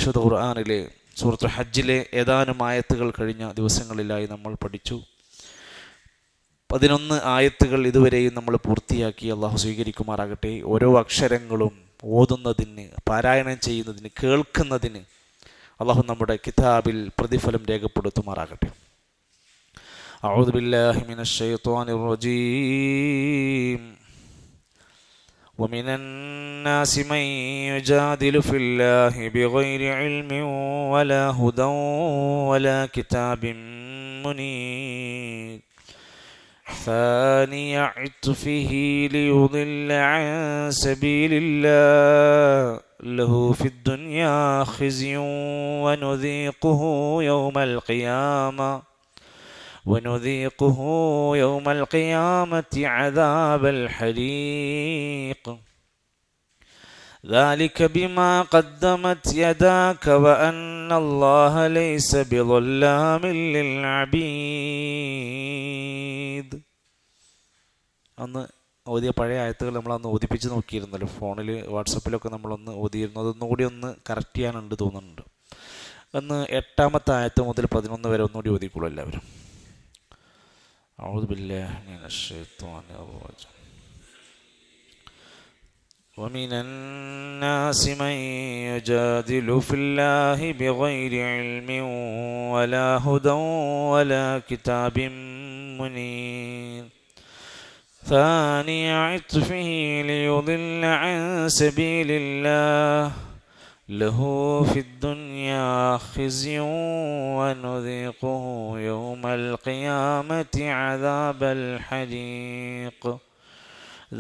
വിശുദ്ധ ഖുർആനിലെ സൂറത്തുൽ ഹജ്ജിലെ ഏതാനും ആയത്തുകൾ കഴിഞ്ഞ ദിവസങ്ങളിലായി നമ്മൾ പഠിച്ചു. 11 ആയത്തുകൾ ഇതുവരെയും നമ്മൾ പൂർത്തിയാക്കി. അള്ളാഹു സ്വീകരിക്കുമാറാകട്ടെ. ഓരോ അക്ഷരങ്ങളും ഓതുന്നതിന്, പാരായണം ചെയ്യുന്നതിന്, കേൾക്കുന്നതിന് അള്ളാഹു നമ്മുടെ കിതാബിൽ പ്രതിഫലം രേഖപ്പെടുത്തുമാറാകട്ടെ. അഊദു ബില്ലാഹി മിനശ് ശൈത്വാനിർ റജീം. ومن الناس من يجادل في الله بغير علم ولا هدى ولا كتاب منير ثاني عطفه ليضل عن سبيل الله له في الدنيا خزي ونذيقه يوم القيامة عذاب الحريق ذلك بما قدمت يداك وأن الله ليس بظلام للعبيد. അന്ന് ഓതിയ പഴയ ആയത്തുകൾ നമ്മളന്ന് ഓതിപ്പിച്ച് നോക്കിയിരുന്നല്ലോ. ഫോണിൽ വാട്സപ്പിലൊക്കെ നമ്മളൊന്ന് ഓതിയിരുന്നു. അതൊന്നുകൂടി ഒന്ന് കറക്റ്റ് ചെയ്യാനുണ്ട് തോന്നുന്നുണ്ട്. അന്ന് 8ാമത്തെ ആയത്ത് മുതൽ 11 വരെ ഒന്നുകൂടി ഓതിക്കോളൂ എല്ലാവരും. أعوذ بالله من الشيطان الرجيم. ومن الناس من يجادل في الله بغير علم ولا هدى ولا كتاب منير ثاني عطفه ليضل عن سبيل الله له في الدنيا خزي ونذيقه يوم القيامة عذاب الحريق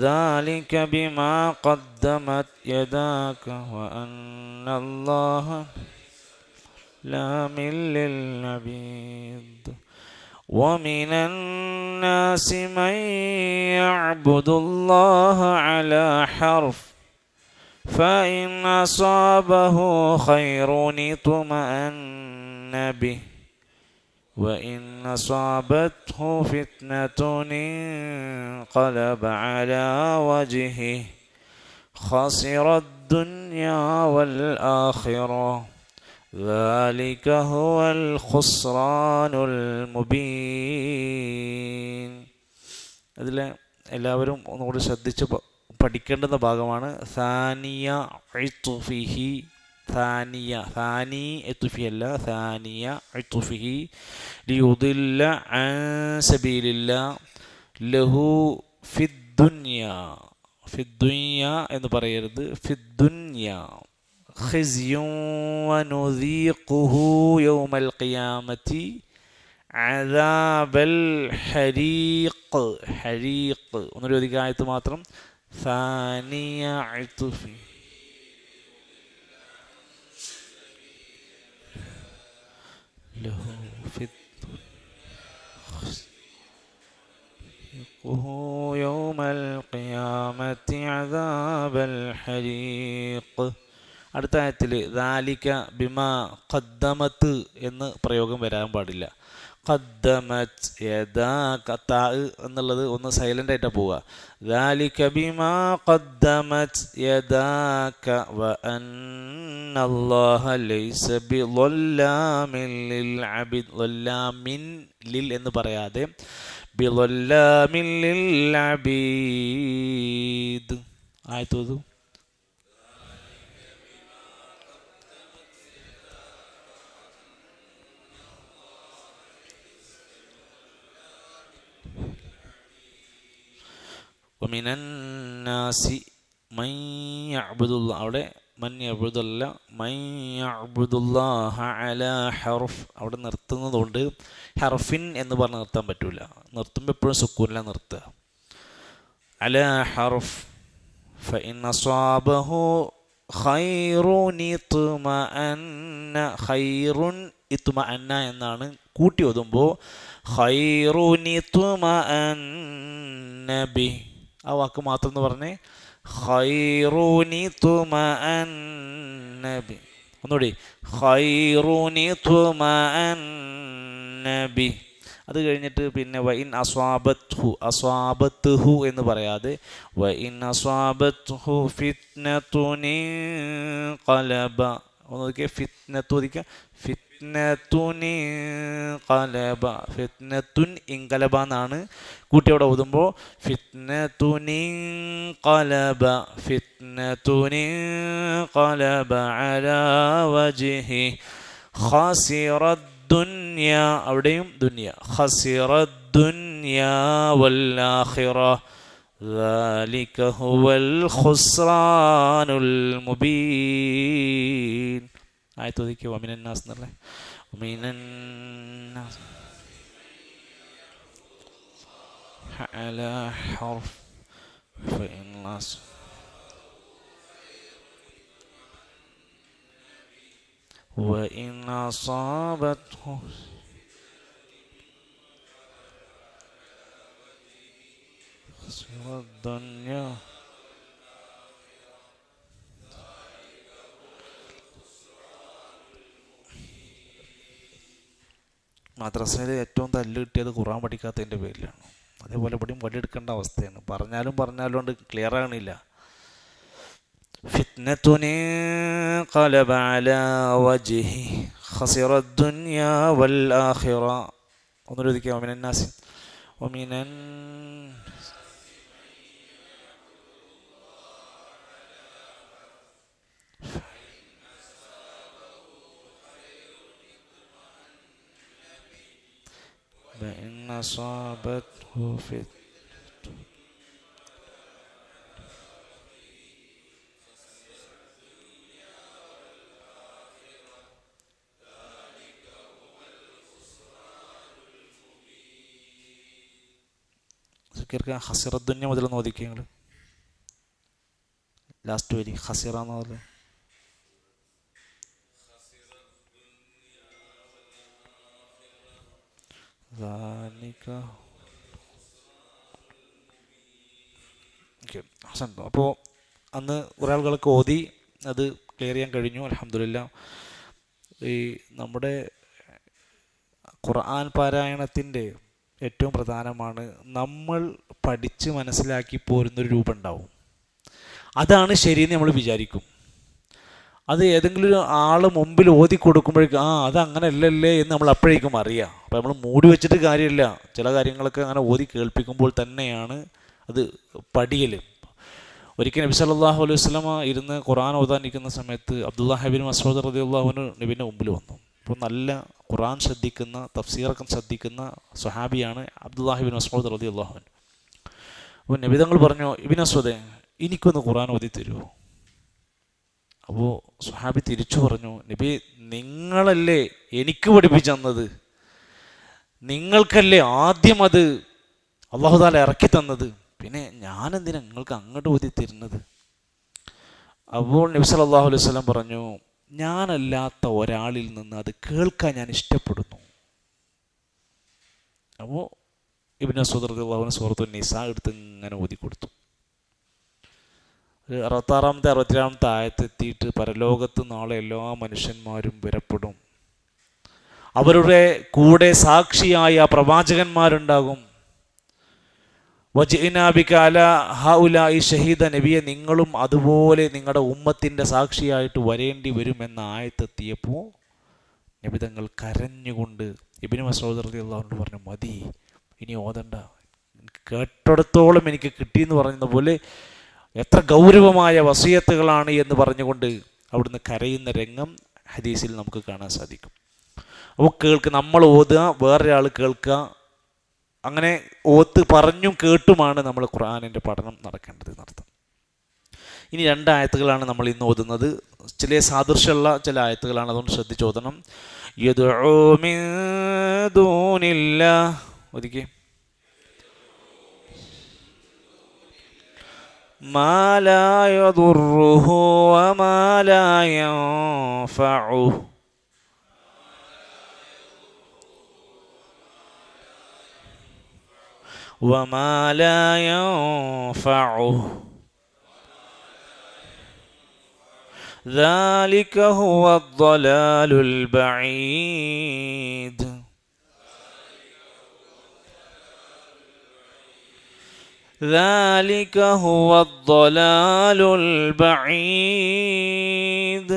ذلك بما قدمت يداك وأن الله لا من للعبيد. ومن الناس من يعبد الله على حرف فإن أصابه خير اطمأن به وإن أصابته فتنة انقلب على وجهه خسر الدنيا والآخرة ذلك هو الخسران المبين. അതിൽ എല്ലാവരും ഒന്നുകൂടി ശ്രദ്ധിച്ച് പഠിക്കേണ്ടുന്ന ഭാഗമാണ്. സാനിയ ഇത്ഫിഹി, സാനി ഇത്ഫി അല്ല, സാനിയ ഇത്ഫിഹി ലിയുദില്ല അൻ സബീലില്ലാ ലഹു ഫിദ്ദുനിയ, ഫിദ്ദുനിയ എന്ന് പറയരുത്, ഫിദ്ദുനിയ ഖിസ്യു വനുദീഖുഹു യൗമൽ ഖിയാമത്തി അദാബൽ ഹരീഖ്. ഹരീഖ് ഒന്നൊരു അധികം ആയത്ത് മാത്രം. ثاني عطف له في يوم القيامة عذاب الحريق. അടുത്ത ആയത്തിൽ ذلك بما قدمت എന്ന് പ്രയോഗം വരാൻ പാടില്ല. ഖദ്ദമത് യദാക, താ എന്നുള്ളത് ഒന്ന് സൈലൻ്റ് ആയിട്ടാണ് പോവുക. ذلك بما قدمت يداك وأن الله ليس بظلام للعبيد. ظلامൻ ലിൽ എന്ന് പറയാതെ بظلام للعبيد. ആയത്ത് ومن الناس من يعبد الله, അവിടെ മൻ യഅ്ബുദല്ല, മൻ യഅ്ബുദുല്ലാഹ അലാ ഹർഫ്. അവിടെ നിർത്തുന്നതുകൊണ്ട് ഹർഫിൻ എന്ന് പറഞ്ഞ് നിർത്താൻ പറ്റൂല. നിർത്തുമ്പോൾ എപ്പോഴും സുക്കൂനിലാണ് നിർത്തുക. അലാ ഹർഫ് ഫഇൻ അസ്വാബഹു ഖൈറുൻ ഇത്മഅന്ന, ഖൈറുൻ ഇത്മഅന്ന എന്നാണ് കൂട്ടി ഓതുമ്പോൾ ഖൈറുൻ ഇത്മഅന്ന ബി. ആ വാക്ക് മാത്രം എന്ന് പറഞ്ഞേ, ഖൈറുനി തുമഅന്ന ബി. ഒന്നുകൂടി, ഖൈറുനി തുമഅന്ന ബി. അത് കഴിഞ്ഞിട്ട് പിന്നെ വഇൻ അസ്വാബത്ഹു, അസ്വാബത്ഹു എന്ന് പറയാതെ വഇൻ അസ്വാബത്ഹു ഫിത്നതുൻ ഖലബ. ഒന്ന് നോക്കിയ ഫിത്നത്തു ഓദിക്കുക. ഫിത്നത്തുനി കലബ, ഫിത്നത്തുൻ ഇൻകലബ എന്നാണ് കൂട്ടി അവിടെ ഓതുമ്പോൾ. ഫിത്നത്തുനി കലബ, ഫിത്നത്തുനി കലബ അലാ വജ്ഹി ഖസിറ ദുനിയ, അവിടെയും ദുനിയ. ഖസിറ ദുനിയ വൽ ആഖിറ ذلك هو الخسران المبين. ആയത്ത് ഒതുക്കി വമിന നാസ് എന്നല്ലേ. വമിന നാസ് അലാ ഹർഫ് ഫഇൻ നാസ് വഇൻ അസാബത്ഹു الدنيا മദ്രസയിൽ ഏറ്റവും തല്ല് കിട്ടിയത് ഖുർആൻ പഠിക്കാത്തതിൻ്റെ പേരിലാണ്. അതേപോലെ ഇവിടെയും വടിയെടുക്കേണ്ട അവസ്ഥയാണ്. പറഞ്ഞാലും കൊണ്ട് ക്ലിയർ ആകണില്ല. ഫിത്നത്തുനി ഖലബ അലാ വജ്ഹി ഖസിറ ദുനിയ വൽ ആഖിറ. ഒന്നുകൂടി ഒതുക്കുക. വമിനൻ നാസി വമിനൻ فإن أصابته فتنة ഖസിറ ദുനിയ മുതൽ നോദിക്കുക. നിങ്ങൾ ലാസ്റ്റ് വരി ഖസിറ എന്നത് അപ്പോൾ അന്ന് കുറേ ആളുകൾക്ക് ഓതി അത് ക്ലിയർ ചെയ്യാൻ കഴിഞ്ഞു. അൽഹംദുലില്ലാ. ഈ നമ്മുടെ ഖുർആൻ പാരായണത്തിൻ്റെ ഏറ്റവും പ്രധാനമാണ് നമ്മൾ പഠിച്ച് മനസ്സിലാക്കി പോരുന്നൊരു രൂപം ഉണ്ടാവും. അതാണ് ശരിയെന്ന് നമ്മൾ വിചാരിക്കും. അത് ഏതെങ്കിലും ഒരു ആൾ മുമ്പിൽ ഓതി കൊടുക്കുമ്പോഴേക്കും അത് അങ്ങനെ അല്ലല്ലേ എന്ന് നമ്മൾ അപ്പോഴേക്കും അറിയാം. അപ്പോൾ നമ്മൾ മൂടി വെച്ചിട്ട് കാര്യമില്ല. ചില കാര്യങ്ങളൊക്കെ അങ്ങനെ ഓതി കേൾപ്പിക്കുമ്പോൾ തന്നെയാണ് അത് പഠിയൽ. ഒരിക്കൽ നബി സല്ലല്ലാഹു അലൈഹി വസല്ലമ ഇരുന്ന് ഖുർആൻ ഓതാനിരിക്കുന്ന സമയത്ത് അബ്ദുല്ലാഹി ഇബ്നു മസ്ഊദ് റളിയല്ലാഹു അൻഹു നബിൻ്റെ മുമ്പിൽ വന്നു. അപ്പോൾ നല്ല ഖുർആൻ ശ്രദ്ധിക്കുന്ന, തഫ്സീറൊക്കെ ശ്രദ്ധിക്കുന്ന സ്വഹാബിയാണ് അബ്ദുല്ലാഹി ഇബ്നു മസ്ഊദ് റളിയല്ലാഹു അൻഹു. അപ്പോൾ നബി തങ്ങൾ പറഞ്ഞു, ഇബ്നു മസ്ഊദേ, എനിക്കൊന്ന് ഖുർആൻ ഓതി തരുമോ? അപ്പോൾ സ്വഹാബി തിരിച്ചു പറഞ്ഞു, നബി നിങ്ങളല്ലേ എനിക്ക് പഠിപ്പിച്ചു തന്നത്, നിങ്ങൾക്കല്ലേ ആദ്യം അത് അല്ലാഹു തആല ഇറക്കി തന്നത്, പിന്നെ ഞാനെന്തിനാ നിങ്ങൾക്ക് അങ്ങോട്ട് ഓതി തരുന്നത്? അപ്പോൾ നബി സല്ലല്ലാഹു അലൈഹി വസല്ലം പറഞ്ഞു, ഞാനല്ലാത്ത ഒരാളിൽ നിന്ന് അത് കേൾക്കാൻ ഞാൻ ഇഷ്ടപ്പെടുന്നു. അപ്പോൾ ഇബ്നു മസ്ഊദ് റളിയല്ലാഹു അൻഹു സൂറത്തുൻ നിസാ എടുത്ത് ഇങ്ങനെ ഓതി കൊടുത്തു. 66-ാമത്തെ 67-ാമത്തെ ആയത്തെത്തിയിട്ട് പരലോകത്ത് നാളെ എല്ലാ മനുഷ്യന്മാരും വരപ്പെടും. അവരുടെ കൂടെ സാക്ഷിയായ പ്രവാചകന്മാരുണ്ടാകും. വജിഇനാ ബിക അലാ ഹൗലാഇ ഷഹീദ, നബിയെ നിങ്ങളും അതുപോലെ നിങ്ങളുടെ ഉമ്മത്തിൻ്റെ സാക്ഷിയായിട്ട് വരേണ്ടി വരുമെന്ന ആയത്തെത്തിയപ്പോൾ നബി തങ്ങൾ കരഞ്ഞുകൊണ്ട് ഇബ്നു മസ്ഊദ് റളിയല്ലാഹു അൻഹു പറഞ്ഞു, മതി, ഇനി ഓതണ്ട, കേട്ടിടത്തോളം എനിക്ക് കിട്ടിയെന്ന് പറയുന്ന പോലെ എത്ര ഗൗരവമായ വസിയത്തുകളാണ് എന്ന് പറഞ്ഞുകൊണ്ട് അവിടുന്ന് കരയുന്ന രംഗം ഹദീസിൽ നമുക്ക് കാണാൻ സാധിക്കും. അപ്പോൾ നമ്മൾ ഓതുക, വേറൊരാൾ കേൾക്കുക, അങ്ങനെ ഓത്ത് പറഞ്ഞും കേട്ടുമാണ് നമ്മൾ ഖുർആനിൻ്റെ പഠനം നടക്കേണ്ടത് എന്നർത്ഥം. ഇനി 2 ആയത്തുകളാണ് നമ്മൾ ഇന്ന് ഓതുന്നത്. ചില സാദൃശ്യമുള്ള ചില ആയത്തുകളാണ്, അതുകൊണ്ട് ശ്രദ്ധിച്ച് ഓതണം. യദ്ഉ മിൻ ദൂനില്ലാഹ്, ഒതുക്കി. മാ ലാ യദുർറുഹു വമാ ലാ യൻഫഉഹു وما لا ينفعه ذلك هو الضلال البعيد. ذلك هو الضلال البعيد.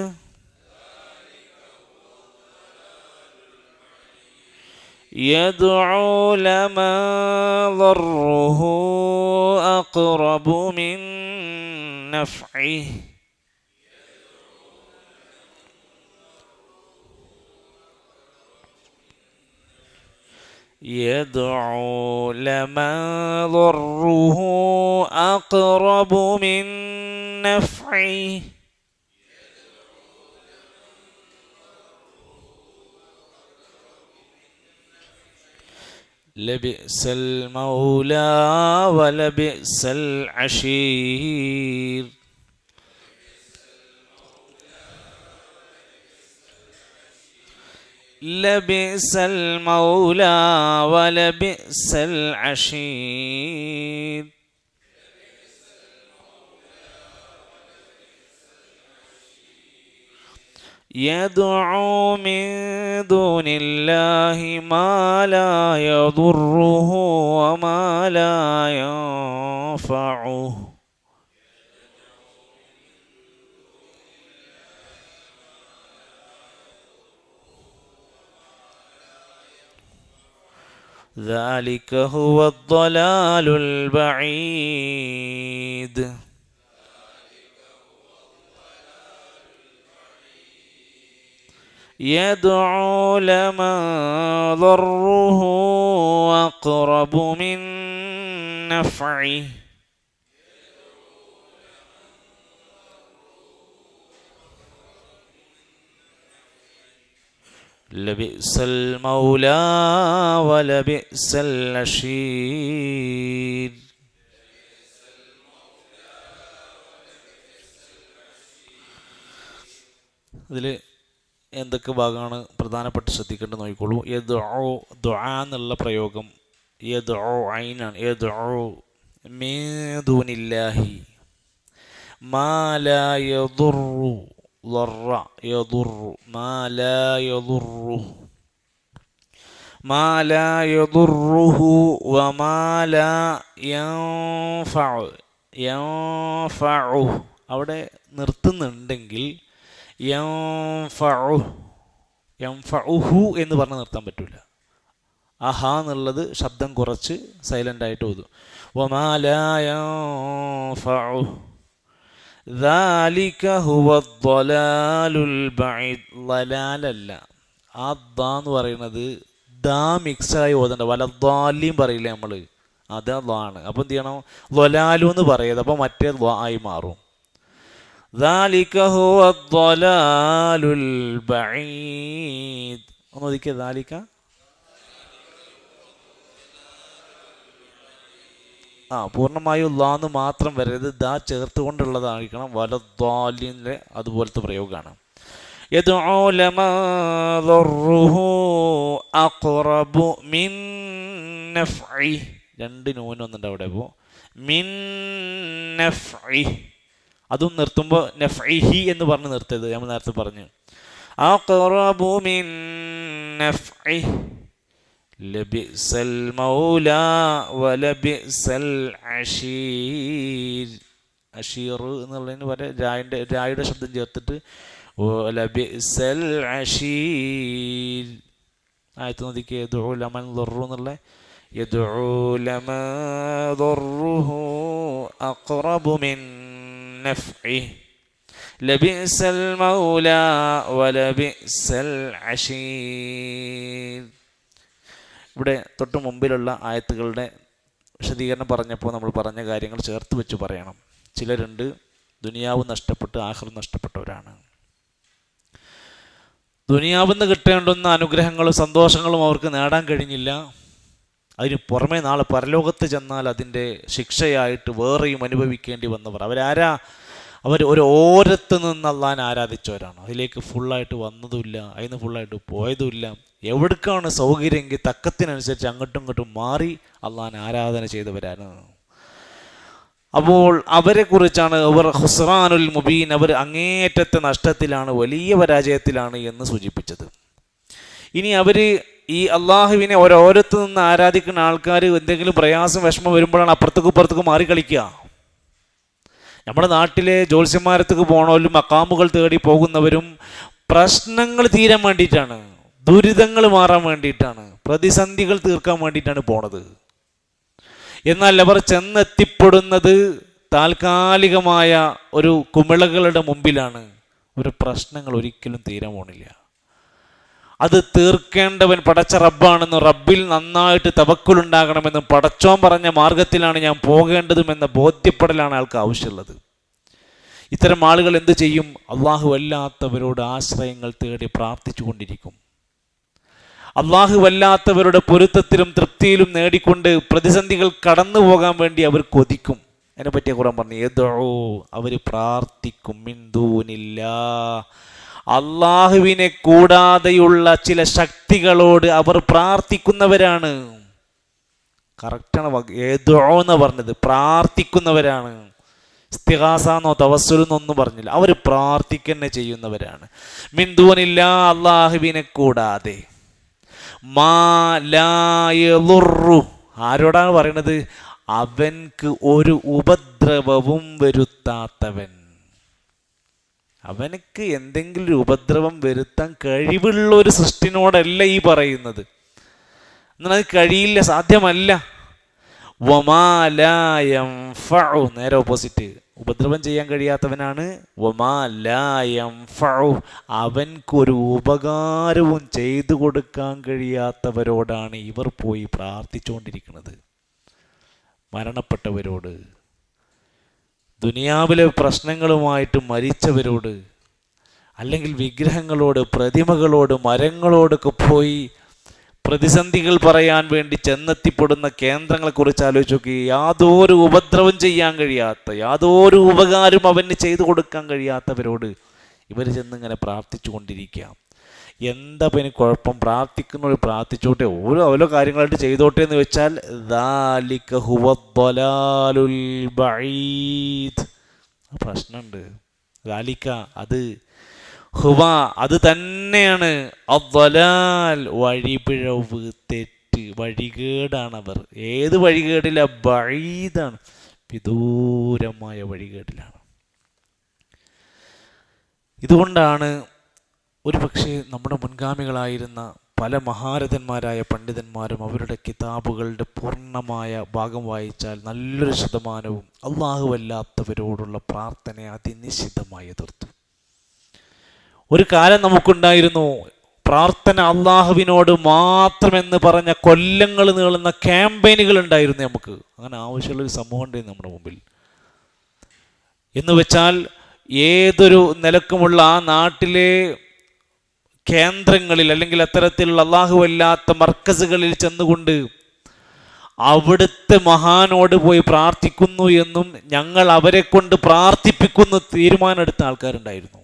يدعو لمن ضره أقرب من نفعه يدعو لمن ضره أقرب من نفعه لبئس المولى ولبئس العشير لبئس المولى ولبئس العشير يدعو من دون الله ما لا يضره وما لا ينفعه ذلك هو الضلال البعيد يدعو لمن ضره أقرب من نفعه لبئس المولى ولبئس العشير ഇതിൽ എന്തൊക്കെ ഭാഗമാണ് പ്രധാനപ്പെട്ട് ശ്രദ്ധിക്കേണ്ടത് നോക്കിക്കോളൂ. യദ്ഉ ദുആ എന്നുള്ള പ്രയോഗം യദ്ഉ ഐനാണ്. യദ്ഉ മിൻ ദൂനില്ലാഹി മാ ലാ യദുറു ضر يضر ما لا يضره ما لا يضره وما لا ينفعه അവിടെ നിർത്തുന്നുണ്ടെങ്കിൽ യൻഫഉഹു എന്ന് പറഞ്ഞ് നിർത്താൻ പറ്റില്ല. അഹ എന്നുള്ളത് ശബ്ദം കുറച്ച് സൈലൻ്റ് ആയിട്ട് ഓതും. വമാ ലാ യൻഫഉഹു ذلك هو الضلال البعيد. ലലാലല്ല, ആ ദാ എന്ന് പറയുന്നത് ദാ മിക്സായി ഓതണ്ട. വലദ്ദാലിയും പറയില്ലേ നമ്മൾ, അത് ലാണ്. അപ്പം എന്ത് ചെയ്യണം? ലലാലു എന്ന് പറയത്, അപ്പം മറ്റേ ആയി മാറും. ذلك هو الضلال البعيد. ഒന്ന് ഒതുക്കിയ ذلك പൂർണ്ണമായും ലാന്ന് മാത്രം വരരുത്, ദാ ചേർത്തുകൊണ്ടുള്ളതായിരിക്കണം. വലദ്ദാലിൻ്റെ അതുപോലത്തെ പ്രയോഗമാണ്. യദ്ഉ ലമൻ ضره أقرب من نفعه. രണ്ട് നൂനൊന്നുണ്ട് അവിടെ. ഇപ്പോൾ മിൻ നഫ്ഇ അതും നിർത്തുമ്പോൾ നഫ്ഇഹി എന്ന് പറഞ്ഞ് നിർത്തരുത്. നമ്മൾ നേരത്തെ പറഞ്ഞു അഖറബു മിൻ നഫ്ഇ ലബിഅ്സൽ മൗലാ വലബിഅ്സൽ അശീർ. അഷീർ എന്നുള്ളതിന് പകരം രായുടെ ശബ്ദം ചേർത്തിട്ട് ലബിഅ്സൽ അശീർ. ആയത്ത് നോക്കിക്കേ. യദ്ഉ ലമൻ ضره എന്നുള്ള യദ്ഉ ലമൻ ضره അഖറബു മിൻ നഫ്ഇ ലബിഅ്സൽ മൗലാ വലബിഅ്സൽ അശീർ. ഇവിടെ തൊട്ട് മുമ്പിലുള്ള ആയത്തുകളുടെ വിശദീകരണം പറഞ്ഞപ്പോൾ നമ്മൾ പറഞ്ഞ കാര്യങ്ങൾ ചേർത്ത് വെച്ച് പറയണം. ചിലരുണ്ട് ദുനിയാവ് നഷ്ടപ്പെട്ട് ആഖിറത്ത് നഷ്ടപ്പെട്ടവരാണ്. ദുനിയാവിന്ന് കിട്ടേണ്ടുന്ന അനുഗ്രഹങ്ങളും സന്തോഷങ്ങളും അവർക്ക് നേടാൻ കഴിഞ്ഞില്ല. അതിന് പുറമേ നാളെ പരലോകത്ത് ചെന്നാൽ അതിൻ്റെ ശിക്ഷയായിട്ട് വേറെയും അനുഭവിക്കേണ്ടി വന്നവർ. അവരാരാ? അവർ ഒരു ഓരത്ത് നിന്ന് അള്ളാഹിനെ ആരാധിച്ചവരാണ്. അതിലേക്ക് ഫുള്ളായിട്ട് വന്നതുമില്ല, അതിന് ഫുള്ളായിട്ട് പോയതുമില്ല. എവിടേക്കാണ് സൗകര്യമെങ്കിൽ തക്കത്തിനനുസരിച്ച് അങ്ങോട്ടും ഇങ്ങോട്ടും മാറി അള്ളാഹിനെ ആരാധന ചെയ്തവരാണ്. അപ്പോൾ അവരെക്കുറിച്ചാണ് അവർ ഖുസ്റാനുൽ മുബീൻ, അവർ അങ്ങേയറ്റത്തെ നഷ്ടത്തിലാണ്, വലിയ പരാജയത്തിലാണ് എന്ന് സൂചിപ്പിച്ചത്. ഇനി അവർ ഈ അള്ളാഹുവിനെ ഓരോരത്ത് നിന്ന് ആരാധിക്കുന്ന ആൾക്കാർ എന്തെങ്കിലും പ്രയാസം വിഷമം വരുമ്പോഴാണ് അപ്പുറത്തേക്കും ഇപ്പുറത്തേക്കും മാറി കളിക്കുക. നമ്മുടെ നാട്ടിലെ ജ്യോത്സ്യന്മാരത്തേക്ക് പോകണവരും മക്കാമുകൾ തേടി പോകുന്നവരും പ്രശ്നങ്ങൾ തീരാൻ വേണ്ടിയിട്ടാണ്, ദുരിതങ്ങൾ മാറാൻ വേണ്ടിയിട്ടാണ്, പ്രതിസന്ധികൾ തീർക്കാൻ വേണ്ടിയിട്ടാണ് പോണത്. എന്നാൽ അവർ ചെന്നെത്തിപ്പെടുന്നത് താൽക്കാലികമായ ഒരു കുമിളകളുടെ മുമ്പിലാണ്. ഒരു പ്രശ്നങ്ങൾ ഒരിക്കലും തീരാൻ പോണില്ല. അത് തീർക്കേണ്ടവൻ പടച്ച റബ്ബാണെന്നും റബ്ബിൽ നന്നായിട്ട് തവക്കുലുണ്ടാകണമെന്നും പടച്ചോൻ പറഞ്ഞ മാർഗത്തിലാണ് ഞാൻ പോകേണ്ടതുമെന്ന ബോധ്യപ്പെടലാണ് ആൾക്ക് ആവശ്യമുള്ളത്. ഇത്തരം ആളുകൾ എന്ത് ചെയ്യും? അള്ളാഹു അല്ലാത്തവരോട് ആശ്രയങ്ങൾ തേടി പ്രാർത്ഥിച്ചു കൊണ്ടിരിക്കും. അള്ളാഹു അല്ലാത്തവരുടെ പൊരുത്തത്തിലും തൃപ്തിയിലും നേടിക്കൊണ്ട് പ്രതിസന്ധികൾ കടന്നു പോകാൻ വേണ്ടി അവർ കൊതിക്കും. അതിനെ പറ്റിയ ഖുർആൻ പറഞ്ഞു, യദ്ഉ, അവർ പ്രാർത്ഥിക്കും, മിൻ ദൂനില്ലാ, അള്ളാഹുവിനെ കൂടാതെയുള്ള ചില ശക്തികളോട് അവർ പ്രാർത്ഥിക്കുന്നവരാണ്. കറക്റ്റാണ് യദ്ഉ എന്ന് പറഞ്ഞത്, പ്രാർത്ഥിക്കുന്നവരാണ്. ഇസ്തിഗാസന്നോ തവസ്സുലെന്നോ ഒന്നും പറഞ്ഞില്ല, അവർ പ്രാർത്ഥിക്കന്നെ ചെയ്യുന്നവരാണ്. മിൻ ദൂനില്ലാ, അള്ളാഹുവിനെ കൂടാതെ. മാ ലാ യളുറു, ആരോടാണ് പറയുന്നത്? അവൻക്ക് ഒരു ഉപദ്രവവും വരുത്താത്തവൻ. അവനക്ക് എന്തെങ്കിലും ഒരു ഉപദ്രവം വരുത്താൻ കഴിവുള്ള ഒരു സൃഷ്ടിനോടല്ല ഈ പറയുന്നത്. എന്നാൽ അത് കഴിയില്ല, സാധ്യമല്ല. വമാ ലാ യൻഫഉ, നേരെ ഓപ്പോസിറ്റ്, ഉപദ്രവം ചെയ്യാൻ കഴിയാത്തവനാണ്. വമാ ലാ യൻഫഉ, അവൻക്കൊരു ഉപകാരവും ചെയ്തു കൊടുക്കാൻ കഴിയാത്തവരോടാണ് ഇവർ പോയി പ്രാർത്ഥിച്ചുകൊണ്ടിരിക്കുന്നത്. മരണപ്പെട്ടവരോട്, ദുനിയാവിലെ പ്രശ്നങ്ങളുമായിട്ട് മരിച്ചവരോട്, അല്ലെങ്കിൽ വിഗ്രഹങ്ങളോട്, പ്രതിമകളോട്, മരങ്ങളോടൊക്കെ പോയി പ്രതിസന്ധികൾ പറയാൻ വേണ്ടി ചെന്നെത്തിപ്പെടുന്ന കേന്ദ്രങ്ങളെക്കുറിച്ച് ആലോചിച്ച് നോക്കി. യാതൊരു ഉപദ്രവം ചെയ്യാൻ കഴിയാത്ത, യാതൊരു ഉപകാരം അവന് ചെയ്തു കൊടുക്കാൻ കഴിയാത്തവരോട് ഇവർ ചെന്നിങ്ങനെ പ്രാർത്ഥിച്ചു കൊണ്ടിരിക്കുക. എന്താ പിന്നെ കുഴപ്പം? പ്രാർത്ഥിക്കുന്നവർ പ്രാർത്ഥിച്ചോട്ടെ, ഓരോ കാര്യങ്ങളായിട്ട് ചെയ്തോട്ടെ എന്ന് വെച്ചാൽ ദാലിക ഹുവ ദ്വലാലുൽ ബഈദ്. പ്രശ്നമുണ്ട്. ദാലിക, അത്, ഹുവ, അത് തന്നെയാണ്, അദ്വലാൽ, വഴിപിഴവ്, തെറ്റ്, വഴികേടാണവർ. ഏത് വഴികേടില? ബഈദാണ്, വിദൂരമായ വഴികേടിലാണ്. ഇതുകൊണ്ടാണ് ഒരു പക്ഷേ നമ്മുടെ മുൻഗാമികളായിരുന്ന പല മഹാരഥന്മാരായ പണ്ഡിതന്മാരും അവരുടെ കിതാബുകളുടെ പൂർണ്ണമായ ഭാഗം വായിച്ചാൽ നല്ലൊരു ശതമാനവും അല്ലാത്തവരോടുള്ള പ്രാർത്ഥനയെ അതിനിശ്ചിതമായി എതിർത്തു. ഒരു കാലം നമുക്കുണ്ടായിരുന്നു, പ്രാർത്ഥന അള്ളാഹുവിനോട് മാത്രമെന്ന് പറഞ്ഞ കൊല്ലങ്ങൾ നീളുന്ന ക്യാമ്പയിനുകൾ ഉണ്ടായിരുന്നു നമുക്ക്. അങ്ങനെ ആവശ്യമുള്ളൊരു സമൂഹം ഉണ്ട് നമ്മുടെ മുമ്പിൽ. എന്ന് വെച്ചാൽ ഏതൊരു നിലക്കുമുള്ള ആ നാട്ടിലെ കേന്ദ്രങ്ങളിൽ അല്ലെങ്കിൽ അത്തരത്തിലുള്ള അല്ലാത്ത മർക്കസുകളിൽ ചെന്നുകൊണ്ട് അവിടുത്തെ മഹാനോട് പോയി പ്രാർത്ഥിക്കുന്നു എന്നും ഞങ്ങൾ അവരെ കൊണ്ട് പ്രാർത്ഥിപ്പിക്കുന്നു തീരുമാനമെടുത്ത ആൾക്കാരുണ്ടായിരുന്നു.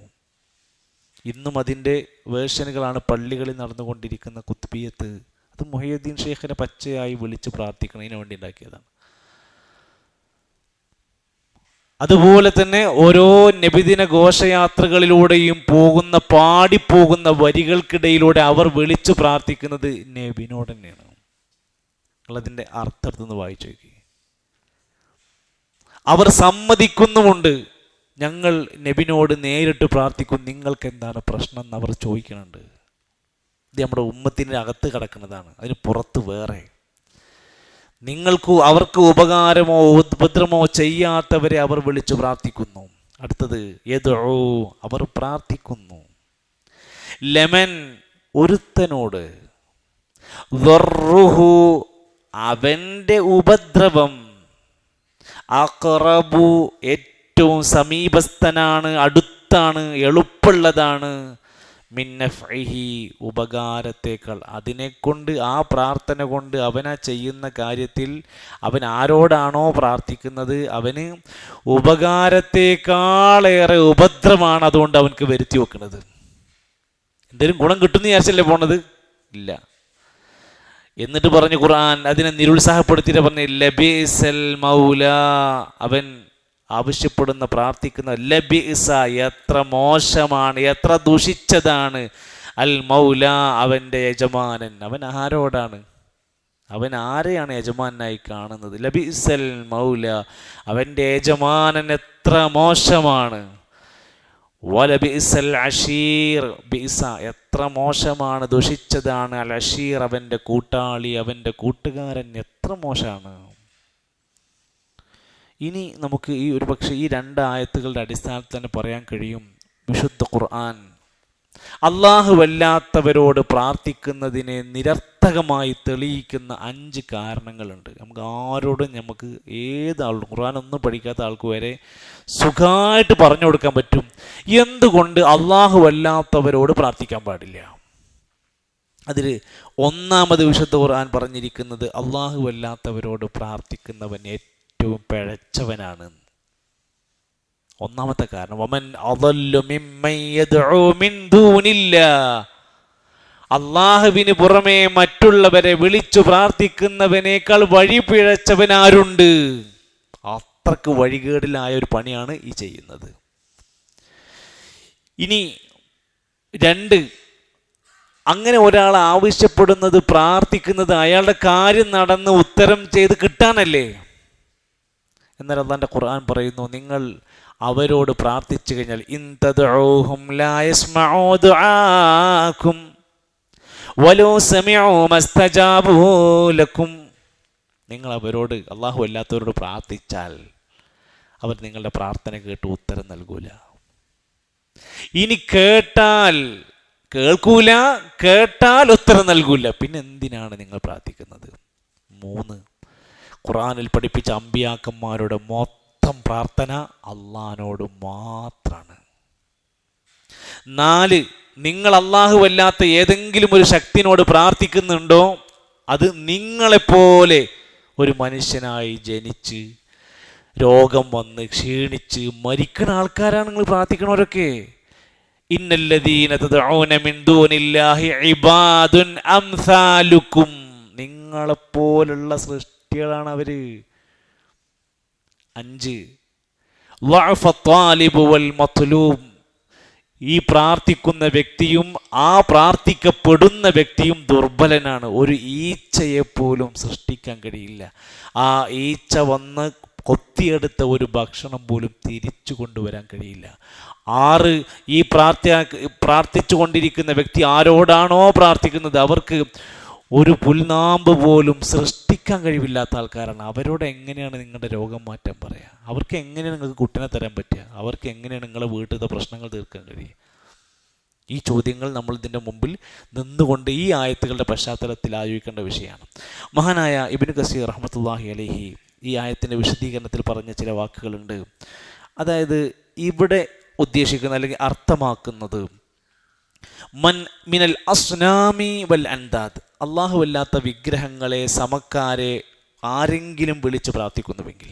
ഇന്നും അതിൻ്റെ വേർഷനുകളാണ് പള്ളികളിൽ നടന്നുകൊണ്ടിരിക്കുന്ന കുത്ബിയത്ത്. അത് മുഹയ്യദ്ദീൻ ഷെയ്ഖിനെ പച്ചയായി വിളിച്ച് പ്രാർത്ഥിക്കുന്നതിന് വേണ്ടി ഉണ്ടാക്കിയതാണ്. അതുപോലെ തന്നെ ഓരോ നബിദിന ഘോഷയാത്രകളിലൂടെയും പാടിപ്പോകുന്ന വരികൾക്കിടയിലൂടെ അവർ വിളിച്ചു പ്രാർത്ഥിക്കുന്നത് നബിനോട് തന്നെയാണ്. നിങ്ങളതിൻ്റെ അർത്ഥം വായിച്ചു നോക്കി. അവർ സമ്മതിക്കുന്നുമുണ്ട്, ഞങ്ങൾ നബിനോട് നേരിട്ട് പ്രാർത്ഥിക്കും, നിങ്ങൾക്ക് എന്താണ് പ്രശ്നം എന്ന് അവർ ചോദിക്കുന്നുണ്ട്. ഇത് നമ്മുടെ ഉമ്മത്തിൻ്റെ അകത്ത് കിടക്കുന്നതാണ്, അതിന് പുറത്ത് വേറെ. അവർക്ക് ഉപകാരമോ ഉപദ്രവമോ ചെയ്യാത്തവരെ അവർ വിളിച്ചു പ്രാർത്ഥിക്കുന്നു. അടുത്തത് യദ്ഉ, അവർ പ്രാർത്ഥിക്കുന്നു. ലമൻ, ഒരുത്തനോട്, ദർറുഹു, അവൻ്റെ ഉപദ്രവം, അഖറബു, ഏറ്റവും സമീപസ്ഥനാണ്, അടുത്താണ്, എളുപ്പമുള്ളതാണ്, മിൻ നഫ്ഇഹി, ഉപകാരത്തേക്കാൾ. അതിനെക്കൊണ്ട്, ആ പ്രാർത്ഥന കൊണ്ട് അവനാ ചെയ്യുന്ന കാര്യത്തിൽ അവൻ ആരോടാണോ പ്രാർത്ഥിക്കുന്നത് അവന് ഉപകാരത്തേക്കാളേറെ ഉപദ്രവമാണ് അതുകൊണ്ട് അവൻക്ക് വരുത്തി വെക്കുന്നത്. എന്തെങ്കിലും ഗുണം കിട്ടുന്ന വിചാരിച്ചല്ലേ പോണത്? ഇല്ല. എന്നിട്ട് പറഞ്ഞു ഖുർആൻ അതിനെ നിരുത്സാഹപ്പെടുത്തിയിട്ട് പറഞ്ഞു, ലബീസൽ മൗല, അവൻ ആവശ്യപ്പെടുന്ന പ്രാർത്ഥിക്കുന്ന ലബീസ, എത്ര മോശമാണ്, എത്ര ദുഷിച്ചതാണ്, അൽ മൗല, അവൻ്റെ യജമാനൻ. അവൻ ആരോടാണ്? അവൻ ആരെയാണ് യജമാനായി കാണുന്നത്? ലബീസൽ മൗല, അവൻ്റെ യജമാനൻ എത്ര മോശമാണ്. വലബിഇസൽ അശീർ, ബിഇസ എത്ര മോശമാണ്, ദുഷിച്ചതാണ്, അൽ അശീർ അവൻ്റെ കൂട്ടാളി, അവൻ്റെ കൂട്ടുകാരൻ എത്ര മോശമാണ്. ഇനി നമുക്ക് ഈ ഒരു പക്ഷേ ഈ 2 ആയത്തുകളുടെ അടിസ്ഥാനത്തിൽ തന്നെ പറയാൻ കഴിയും, വിശുദ്ധ ഖുർആൻ അല്ലാഹുവല്ലാത്തവരോട് പ്രാർത്ഥിക്കുന്നതിനെ നിരർത്ഥകമായി തെളിയിക്കുന്ന 5 കാരണങ്ങളുണ്ട്. നമുക്ക് ആരോടും നമുക്ക് ഏതാളും ഖുർആനൊന്നും പഠിക്കാത്ത ആൾക്ക് വരെ സുഖമായിട്ട് പറഞ്ഞു കൊടുക്കാൻ പറ്റും എന്തുകൊണ്ട് അല്ലാഹുവല്ലാത്തവരോട് പ്രാർത്ഥിക്കാൻ പാടില്ല. അതിൽ ഒന്നാമത് വിശുദ്ധ ഖുർആൻ പറഞ്ഞിരിക്കുന്നത് അല്ലാഹുവല്ലാത്തവരോട് പ്രാർത്ഥിക്കുന്നവൻ ഏറ്റവും പിഴച്ചവനാണ്. ഒന്നാമത്തെ കാരണം വമൻ അദല്ലു മിമ്മൻ യദ്ഉ മിൻ ദൂനില്ലാഹ്, അല്ലാഹുവിന് പുറമെ മറ്റുള്ളവരെ വിളിച്ചു പ്രാർത്ഥിക്കുന്നവനേക്കാൾ വഴി പിഴച്ചവനാരുണ്ട്. അത്രക്ക് വഴികേടിലായ ഒരു പണിയാണ് ഈ ചെയ്യുന്നത്. ഇനി 2, അങ്ങനെ ഒരാൾ ആവശ്യപ്പെടുന്നത് പ്രാർത്ഥിക്കുന്നത് അയാളുടെ കാര്യം നടന്ന് ഉത്തരം ചെയ്ത് കിട്ടാനല്ലേ. എന്നാൽ അല്ലാഹുവിൻ്റെ ഖുർആൻ പറയുന്നു, നിങ്ങൾ അവരോട് പ്രാർത്ഥിച്ചു കഴിഞ്ഞാൽ ഇൻ തദ്ഉഹും ലാ യസ്മഉ ദുആഅകും വലൗ സമിഉ മസ്തജാബു ലക്കും, നിങ്ങൾ അവരോട് അല്ലാഹു അല്ലാത്തവരോട് പ്രാർത്ഥിച്ചാൽ അവർ നിങ്ങളുടെ പ്രാർത്ഥന കേട്ട് ഉത്തരം നൽകൂല. ഇനി കേൾക്കൂല, കേട്ടാൽ ഉത്തരം നൽകൂല, പിന്നെ എന്തിനാണ് നിങ്ങൾ പ്രാർത്ഥിക്കുന്നത്? 3, ഖുർആനിൽ പഠിപ്പിച്ച അമ്പിയാക്കന്മാരുടെ മൊത്തം പ്രാർത്ഥന അള്ളാഹിനോട് മാത്രമാണ്. 4, നിങ്ങൾ അല്ലാഹുവല്ലാത്ത ഏതെങ്കിലും ഒരു ശക്തിനോട് പ്രാർത്ഥിക്കുന്നുണ്ടോ, അത് നിങ്ങളെപ്പോലെ ഒരു മനുഷ്യനായി ജനിച്ച് രോഗം വന്ന് ക്ഷീണിച്ച് മരിക്കുന്ന ആൾക്കാരാണ് നിങ്ങൾ പ്രാർത്ഥിക്കണവരൊക്കെ. ഇന്നല്ലദീന തദ്ഊന മിൻ ദൂനില്ലാഹി ഇബാദുൻ അംസാലുക്കും, നിങ്ങളെപ്പോലുള്ള സൃഷ്ടികളാണ് അവര്. 5, ളഅഫ ത്വാലിബു വൽ മത്ലൂബ്, ഈ പ്രാർത്ഥിക്കുന്ന വ്യക്തിയും ആ പ്രാർത്ഥിക്കപ്പെടുന്ന വ്യക്തിയും ദുർബലനാണ്. ഒരു ഈച്ചയെപ്പോലും സൃഷ്ടിക്കാൻ കഴിയില്ല. ആ ഈച്ച വന്ന് കൊത്തിയെടുത്ത ഒരു ഭക്ഷണം പോലും തിരിച്ചു കൊണ്ടുവരാൻ കഴിയില്ല. 6, ഈ പ്രാർത്ഥിച്ചു കൊണ്ടിരിക്കുന്ന വ്യക്തി ആരോടാണോ പ്രാർത്ഥിക്കുന്നത് അവർക്ക് ഒരു പുൽനാമ്പ് പോലും സൃഷ്ടിക്കാൻ കഴിവില്ലാത്ത ആൾക്കാരാണ്. അവരോട് എങ്ങനെയാണ് നിങ്ങളുടെ രോഗം മാറ്റാൻ പറയുക? അവർക്ക് എങ്ങനെയാണ് നിങ്ങൾക്ക് കുട്ടിനെ തരാൻ പറ്റുക? അവർക്ക് എങ്ങനെയാണ് നിങ്ങളുടെ വീട്ടിലത്തെ പ്രശ്നങ്ങൾ തീർക്കാൻ കഴിയുക? ഈ ചോദ്യങ്ങൾ നമ്മൾ ഇതിൻ്റെ മുമ്പിൽ നിന്നുകൊണ്ട് ഈ ആയത്തുകളുടെ പശ്ചാത്തലത്തിൽ ആലോചിക്കേണ്ട വിഷയമാണ്. മഹാനായ ഇബ്നു കസീർ റഹ്മത്തുള്ളാഹി അലൈഹി ഈ ആയത്തിൻ്റെ വിശദീകരണത്തിൽ പറഞ്ഞ ചില വാക്കുകളുണ്ട്. അതായത് ഇവിടെ ഉദ്ദേശിക്കുന്ന അല്ലെങ്കിൽ അർത്ഥമാക്കുന്നത് മൻ മിനൽ അസ്നാമി വൽ അൻദാദ്, അല്ലാഹുവല്ലാത്ത വിഗ്രഹങ്ങളെ സമക്കാരെ ആരെങ്കിലും വിളിച്ച് പ്രാർത്ഥിക്കുന്നുവെങ്കിൽ,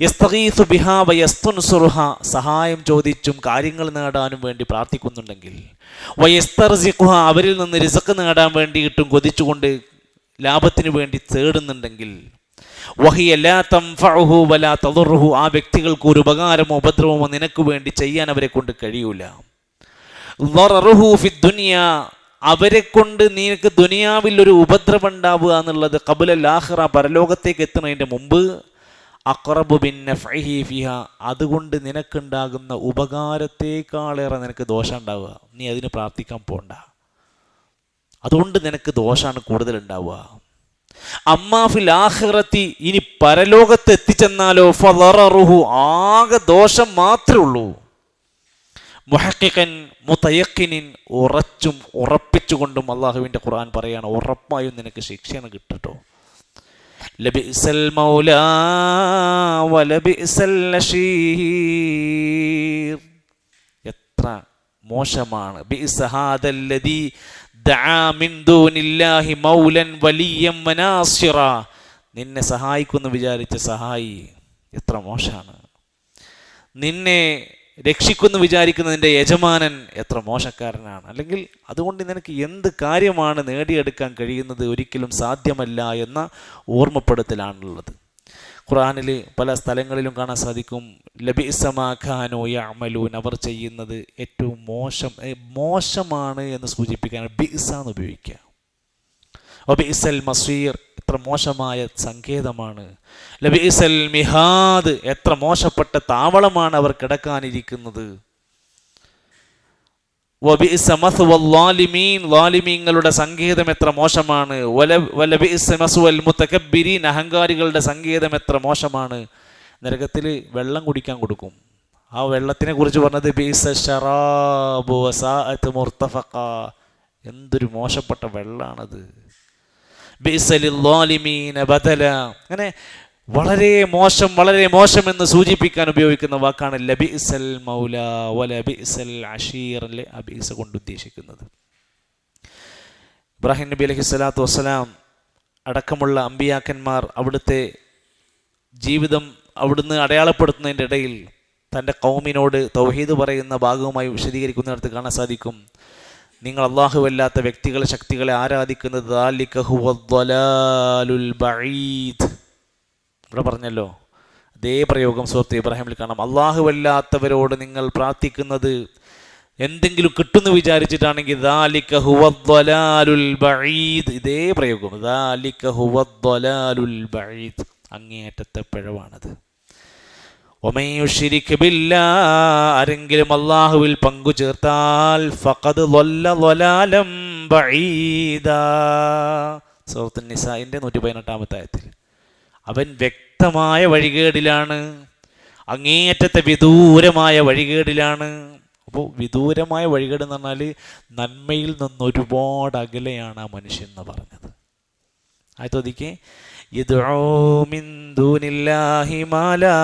യസ്തഗീസു ബിഹാ വയസ്തുൻസുറുഹ, സഹായം ചോദിച്ചും കാര്യങ്ങൾ നേടാനും വേണ്ടി പ്രാർത്ഥിക്കുന്നുണ്ടെങ്കിൽ, വയസ്തർസിഖുഹ, അവരിൽ നിന്ന് റിസ്ക് നേടാൻ വേണ്ടിയിട്ടും കൊതിച്ചുകൊണ്ട് ലാഭത്തിന് വേണ്ടി തേടുന്നുണ്ടെങ്കിൽ, വഹിയ ലാ തൻഫഉഹു വലാ തദുറുഹു, ആ വ്യക്തികൾക്ക് ഒരു ഉപകാരമോ ഉപദ്രവമോ നിനക്ക് വേണ്ടി ചെയ്യാൻ അവരെ കൊണ്ട് കഴിയൂല. ളററുഹു ഫിദ്ദുനിയ, അവരെ കൊണ്ട് നിനക്ക് ദുനിയാവിൽ ഒരു ഉപദ്രവം ഉണ്ടാവുക എന്നുള്ളത് ഖബ്ലൽ ആഖിറ, പരലോകത്തേക്ക് എത്തുന്നതിൻ്റെ മുമ്പ്, അഖ്റബു ബിൻ നഫ്ഇഹി ഫിഹ, അതുകൊണ്ട് നിനക്കുണ്ടാകുന്ന ഉപകാരത്തേക്കാളേറെ നിനക്ക് ദോഷം ഉണ്ടാവുക. നീ അതിന് പ്രാർത്ഥിക്കാൻ പോണ്ട, അതുകൊണ്ട് നിനക്ക് ദോഷമാണ് കൂടുതൽ ഉണ്ടാവുക. അമ്മാ ഫിൽ ആഖിറത്തി, ഇനി പരലോകത്ത് എത്തിച്ചെന്നാലോ, ഫളററുഹു, ആകെ ദോഷം മാത്രമേ ഉള്ളൂ. മുഹഖിഖൻ മുതയഖിനിൻ, ഉറപ്പിച്ചുകൊണ്ടും അല്ലാഹുവിൻ്റെ ഖുർആൻ പറയാണ് ഉറപ്പായും നിനക്ക് ശിക്ഷയാണ് കിട്ടട്ടോ. ലബിഅസൽ മൗലാ വലബിഅസൽ അശീർ, എത്ര മോശമാണ്. ബിഅസ ഹാദല്ലദീ ദഅ മിൻ ദൂനില്ലാഹി മൗലൻ വലിയം വനാസിറ, നിന്നെ സഹായിക്കുമെന്ന് വിചാരിച്ച സഹായി എത്ര മോശമാണ്. നിന്നെ രക്ഷിക്കുമെന്ന് വിചാരിക്കുന്നതിൻ്റെ യജമാനൻ എത്ര മോശക്കാരനാണ്. അല്ലെങ്കിൽ അതുകൊണ്ട് നിനക്ക് എന്ത് കാര്യമാണ് നേടിയെടുക്കാൻ കഴിയുന്നത് ഒരിക്കലും സാധ്യമല്ല എന്ന ഓർമ്മപ്പെടുത്തലാണുള്ളത്. ഖുർആനിൽ പല സ്ഥലങ്ങളിലും കാണാൻ സാധിക്കും ലബിഅസ മാ കാനൂ യഅമലൂൻ, അവർ ചെയ്യുന്നത് ഏറ്റവും മോശമാണ് എന്ന് സൂചിപ്പിക്കാൻ ബിഅസ എന്ന് ഉപയോഗിക്കുക. വബിഅസൽ മസീർ, എത്ര മോശമായ സങ്കേതമാണ്. ലബിഅസൽ മിഹാദ്, എത്ര മോശപ്പെട്ട താവളമാണ് അവർ കിടക്കാനിരിക്കുന്നത്. വബിഇസ മസ്വൽ ളാലിമീൻ, ളാലിമീങ്ങളുടെ സങ്കേതം എത്ര മോശമാണ്. വലബിഇസ മസ്വൽ മുതകബ്ബിരീൻ, അഹങ്കാരികളുടെ സങ്കേതം എത്ര മോശമാണ്. നരകത്തിൽ വെള്ളം കുടിക്കാൻ കൊടുക്കും. ആ വെള്ളത്തിനെ കുറിച്ച് പറഞ്ഞത് ബിഇസ ശറാബു വസാഅത് മുർതഫഖ, എന്തൊരു മോശപ്പെട്ട വെള്ളമാണത്. ബിഇസ ലിൽളാലിമീന ബദല, അങ്ങനെ വളരെ മോശം, വളരെ മോശം എന്ന് സൂചിപ്പിക്കാൻ ഉപയോഗിക്കുന്ന വാക്കാണ് ലബിഇസൽ മൗല വലബിഇസൽ അഷീർ. അബിഇസ കൊണ്ട് ഉദ്ദേശിക്കുന്നത് ഇബ്രാഹിം നബി അലൈഹി സ്വലാത്തു വസ്സലാം അടക്കമുള്ള അമ്പിയാക്കന്മാർ അവിടുത്തെ ജീവിതം അവിടുന്ന് അടയാളപ്പെടുത്തുന്നതിൻ്റെ ഇടയിൽ തൻ്റെ ഖൗമിനോട് തൗഹീദ് പറയുന്ന ഭാഗവുമായി വിശദീകരിക്കുന്നിടത്ത് കാണാൻ സാധിക്കും, നിങ്ങൾ അല്ലാഹുവല്ലാത്ത വ്യക്തികളെ, ശക്തികളെ ആരാധിക്കുന്നത് ദാലിക ഹുവദ്ദലാലുൽ ബഈദ്. ഇവിടെ പറഞ്ഞല്ലോ, അതേ പ്രയോഗം സൂറത്ത് ഇബ്രാഹിമിൽ കാണാം. അല്ലാഹുവല്ലാത്തവരോട് നിങ്ങൾ പ്രാർത്ഥിക്കുന്നത് എന്തെങ്കിലും കിട്ടുമെന്ന് വിചാരിച്ചിട്ടാണെങ്കിൽ ദാലിക ഹുവദ്ദലാലുൽ ബഈദ്, ഇതേ പ്രയോഗം ദാലിക ഹുവദ്ദലാലുൽ ബഈദ്, അങ്ങേയറ്റത്തെ പിഴവാണത്. വമൻ യുശ്രിക് ബില്ലാഹ്, ആരെങ്കിലും അല്ലാഹുവിൽ പങ്കു ചേർത്താൽ ഫഖദ് ളല്ല ളലാലം ബഈദാ, സൂറത്ത് നിസാഇന്റെ 118-ാമത്തെ ആയത്തിൽ, അവൻ വ്യക്തമായ വഴികേടിലാണ്, അങ്ങേയറ്റത്തെ വിദൂരമായ വഴികേടിലാണ്. അപ്പോൾ വിദൂരമായ വഴികേട് എന്ന് പറഞ്ഞാൽ നന്മയിൽ നിന്ന് ഒരുപാട് അകലെയാണ് ആ മനുഷ്യൻ എന്ന് പറഞ്ഞത്. ആയതോദിക്കെ യദ്ഉ മിൻ ദൂനില്ലാഹി മാ ലാ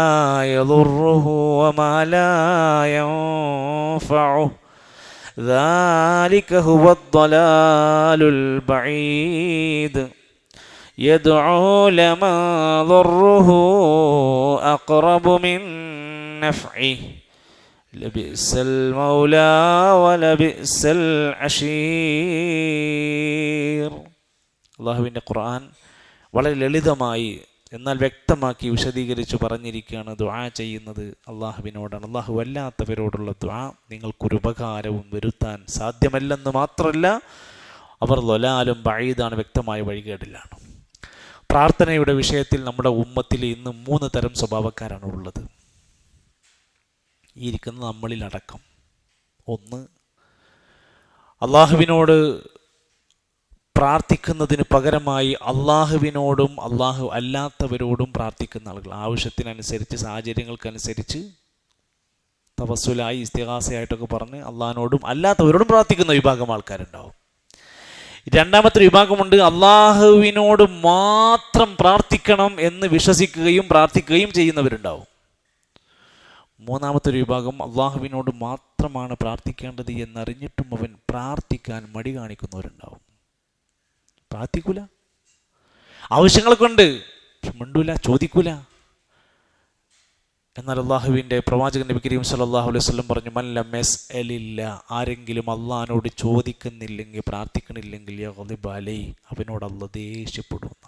യദുർറുഹു വമാ ലാ യൻഫഉഹു ദാലിക ഹുവദ്ദലാലുൽ ബഈദ് യദ്ഉ ലമാ ളറുഹു അഖറബു മിൻ നഫഇഹി ലബിഅസൽ മൗലാ വലബിഅസൽ അശീർ. അല്ലാഹുവിൻ്റെ ഖുർആൻ വളരെ ലളിതമായി എന്നാൽ വ്യക്തമാക്കി വിശദീകരിച്ച് പറഞ്ഞിരിക്കുകയാണ്. ദുആ ചെയ്യുന്നത് അള്ളാഹുവിനോടാണ്. അള്ളാഹു വല്ലാത്തവരോടുള്ള ദുആ നിങ്ങൾക്കൊരു ഉപകാരവും വരുത്താൻ സാധ്യമല്ലെന്ന് മാത്രമല്ല, അവർ ലൊലാലും ബഈദാണ്, വ്യക്തമായ വഴികേടിലാണ്. പ്രാർത്ഥനയുടെ വിഷയത്തിൽ നമ്മുടെ ഉമ്മത്തിൽ ഇന്ന് 3 തരം സ്വഭാവക്കാരാണ് ഉള്ളത്, ഈ ഇരിക്കുന്ന നമ്മളിലടക്കം. ഒന്ന്, അള്ളാഹുവിനോട് പ്രാർത്ഥിക്കുന്നതിന് പകരമായി അള്ളാഹുവിനോടും അള്ളാഹു അല്ലാത്തവരോടും പ്രാർത്ഥിക്കുന്ന ആളുകൾ. ആവശ്യത്തിനനുസരിച്ച്, സാഹചര്യങ്ങൾക്കനുസരിച്ച് തവസ്സുലായി, ഇസ്തിഗാസയായിട്ടൊക്കെ പറഞ്ഞ് അള്ളാഹിനോടും അല്ലാത്തവരോടും പ്രാർത്ഥിക്കുന്ന വിഭാഗം ആൾക്കാരുണ്ടാവും. രണ്ടാമത്തെ വിഭാഗമുണ്ട്, അള്ളാഹുവിനോട് മാത്രം പ്രാർത്ഥിക്കണം എന്ന് വിശ്വസിക്കുകയും പ്രാർത്ഥിക്കുകയും ചെയ്യുന്നവരുണ്ടാവും. മൂന്നാമത്തെ ഒരു വിഭാഗം, അള്ളാഹുവിനോട് മാത്രമാണ് പ്രാർത്ഥിക്കേണ്ടത് എന്നറിഞ്ഞിട്ടും അവൻ പ്രാർത്ഥിക്കാൻ മടി കാണിക്കുന്നവരുണ്ടാവും. പ്രാർത്ഥിക്കൂല, ആവശ്യങ്ങളൊക്കെ ഉണ്ട്, മിണ്ടൂല, ചോദിക്കൂല. എന്നാൽ അള്ളാഹുവിൻ്റെ പ്രവാചകൻ നബി കരീം സല്ലല്ലാഹു അലൈഹി വസല്ലം പറഞ്ഞു, മൻ ലം യസ്അലില്ല, ആരെങ്കിലും അള്ളാഹിനോട് ചോദിക്കുന്നില്ലെങ്കിൽ, പ്രാർത്ഥിക്കണില്ലെങ്കിൽ, യഗ്ളിബ് അലൈഹി, അവനോട് അള്ളാഹ് ദേഷ്യപ്പെടുന്ന.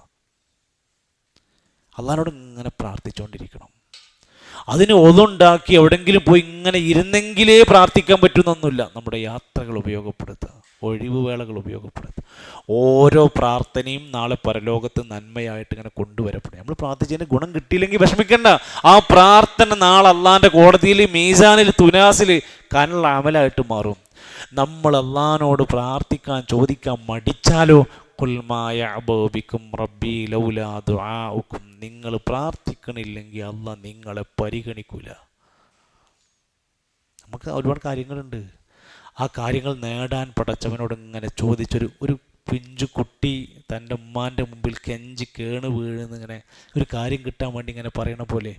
അള്ളാഹിനോട് ഇങ്ങനെ പ്രാർത്ഥിച്ചുകൊണ്ടിരിക്കണം. അതിന് ഒതുണ്ടാക്കി എവിടെങ്കിലും പോയി ഇങ്ങനെ ഇരുന്നെങ്കിലേ പ്രാർത്ഥിക്കാൻ പറ്റുന്നൊന്നുമില്ല. നമ്മുടെ യാത്രകൾ ഉപയോഗപ്പെടുത്തുക, ഒഴിവുവേളകൾ ഉപയോഗപ്പെടുത്തുക. ഓരോ പ്രാർത്ഥനയും നാളെ പരലോകത്ത് നന്മയായിട്ട് ഇങ്ങനെ കൊണ്ടുവരപ്പെടും. നമ്മൾ പ്രാർത്ഥിച്ചതിന് ഗുണം കിട്ടിയില്ലെങ്കിൽ വിഷമിക്കണ്ട. ആ പ്രാർത്ഥന നാളെ അള്ളാഹിൻ്റെ കോടതിയിൽ, മീസാനിൽ, തുനാസിൽ കനുള്ള അമലായിട്ട് മാറും. നമ്മൾ അള്ളാഹിനോട് പ്രാർത്ഥിക്കാൻ, ചോദിക്കാൻ മടിച്ചാലോ, ും റബ്ബി ലൗലാ ദുആഉക്കും, നിങ്ങൾ പ്രാർത്ഥിക്കണില്ലെങ്കിൽ അള്ളാഹ് നിങ്ങളെ പരിഗണിക്കൂല. നമുക്ക് ഒരുപാട് കാര്യങ്ങളുണ്ട്. ആ കാര്യങ്ങൾ നേടാൻ പടച്ചവനോട് ഇങ്ങനെ ചോദിച്ചൊരു പിഞ്ചു കുട്ടി തൻ്റെ ഉമ്മാൻ്റെ മുമ്പിൽ കെഞ്ചി കേണ് വീഴുന്ന, ഇങ്ങനെ ഒരു കാര്യം കിട്ടാൻ വേണ്ടി ഇങ്ങനെ പറയണ പോലെ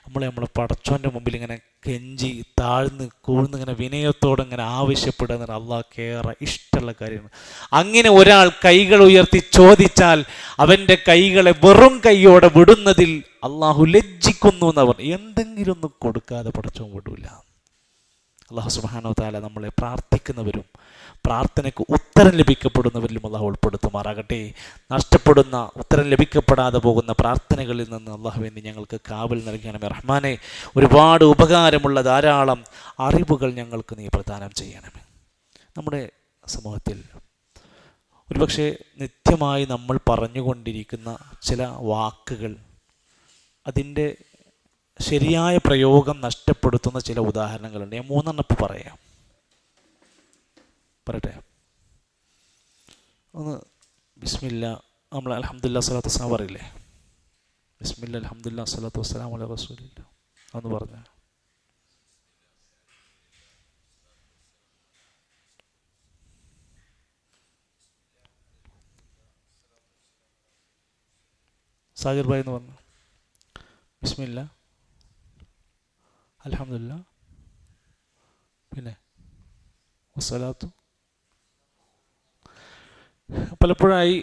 നമ്മളെ പടച്ചവൻ്റെ മുമ്പിൽ ഇങ്ങനെ കെഞ്ചി താഴ്ന്ന് കൂഴ്ന്ന് ഇങ്ങനെ വിനയത്തോടെ ഇങ്ങനെ ആവശ്യപ്പെടുക എന്ന് അള്ളാഹ്ക്കേറെ ഇഷ്ടമുള്ള കാര്യമാണ്. അങ്ങനെ ഒരാൾ കൈകൾ ഉയർത്തി ചോദിച്ചാൽ അവൻ്റെ കൈകളെ വെറും കൈയോടെ വിടുന്നതിൽ അള്ളാഹു ലജ്ജിക്കുന്നു എന്നവർ. എന്തെങ്കിലും ഒന്നും കൊടുക്കാതെ പടച്ചവൻ വിടൂല. അള്ളാഹു സുബ്ഹാനഹു വ തആല നമ്മളെ പ്രാർത്ഥിക്കുന്നവരും പ്രാർത്ഥനയ്ക്ക് ഉത്തരം ലഭിക്കപ്പെടുന്നവരിലും അള്ളാഹു ഉൾപ്പെടുത്തുമാറാകട്ടെ. നഷ്ടപ്പെടുന്ന, ഉത്തരം ലഭിക്കപ്പെടാതെ പോകുന്ന പ്രാർത്ഥനകളിൽ നിന്ന് അള്ളാഹുവിന് ഞങ്ങൾക്ക് കാവൽ നൽകണമേ റഹ്മാനെ. ഒരുപാട് ഉപകാരമുള്ള ധാരാളം അറിവുകൾ ഞങ്ങൾക്ക് നീ പ്രദാനം ചെയ്യണമേ. നമ്മുടെ സമൂഹത്തിൽ ഒരുപക്ഷെ നിത്യമായി നമ്മൾ പറഞ്ഞുകൊണ്ടിരിക്കുന്ന ചില വാക്കുകൾ, അതിൻ്റെ ശരിയായ പ്രയോഗം നഷ്ടപ്പെടുത്തുന്ന ചില ഉദാഹരണങ്ങളുണ്ട്. ഞാൻ 3 പറയാം. പറയട്ടെ? ഒന്ന് ബിസ്മില്ല, നമ്മൾ അൽഹംദുലില്ലാഹി സ്വലാത്തു വസ്സലാം പറയില്ലേ? ബിസ്മില്ല അൽഹംദുലില്ലാഹി സ്വലാത്തു വസ്സലാമു അലാ റസൂലില്ലാഹ്. അതൊന്ന് പറഞ്ഞേ. സാഗിർ ഭായ് എന്ന് പറഞ്ഞു. ബിസ്മില്ല അൽഹംദുലില്ലാഹ്, പിന്നെ വസ്സലാത്തു. പലപ്പോഴായി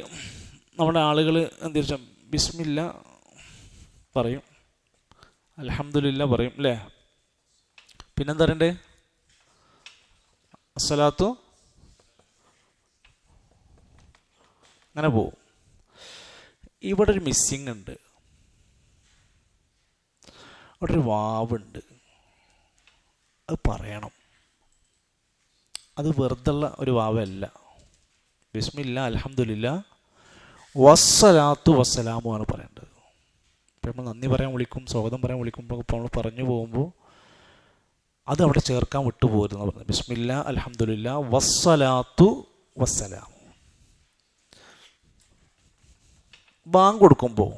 നമ്മുടെ ആളുകൾ എന്താ വെച്ചാൽ ബിസ്മില്ല പറയും, അൽഹംദുലില്ലാ പറയും അല്ലേ, പിന്നെന്താ പറയണ്ടേ? അസ്സലാത്തു, അങ്ങനെ പോവും. ഇവിടെ ഒരു മിസ്സിങ് ഉണ്ട്, അവിടെ ഒരു വാവുണ്ട്, അത് പറയണം. അത് വെറുതെയുള്ള ഒരു വാവല്ല. ബിസ്മില്ല അൽഹംദുലില്ലാ വസ്സലാത്തു വസ്സലാമു ആണ് പറയേണ്ടത്. ഇപ്പം നമ്മൾ നന്ദി പറയാൻ വിളിക്കും, സ്വാഗതം പറയാൻ വിളിക്കുമ്പോൾ ഇപ്പോൾ നമ്മൾ പറഞ്ഞു പോകുമ്പോൾ അത് അവിടെ ചേർക്കാൻ വിട്ടുപോരുന്ന പറഞ്ഞത്. ബിസ്മില്ല അൽഹംദുലില്ലാ വസ്സലാത്തു വസ്സലാമു. ബാങ്ക് കൊടുക്കുമ്പോൾ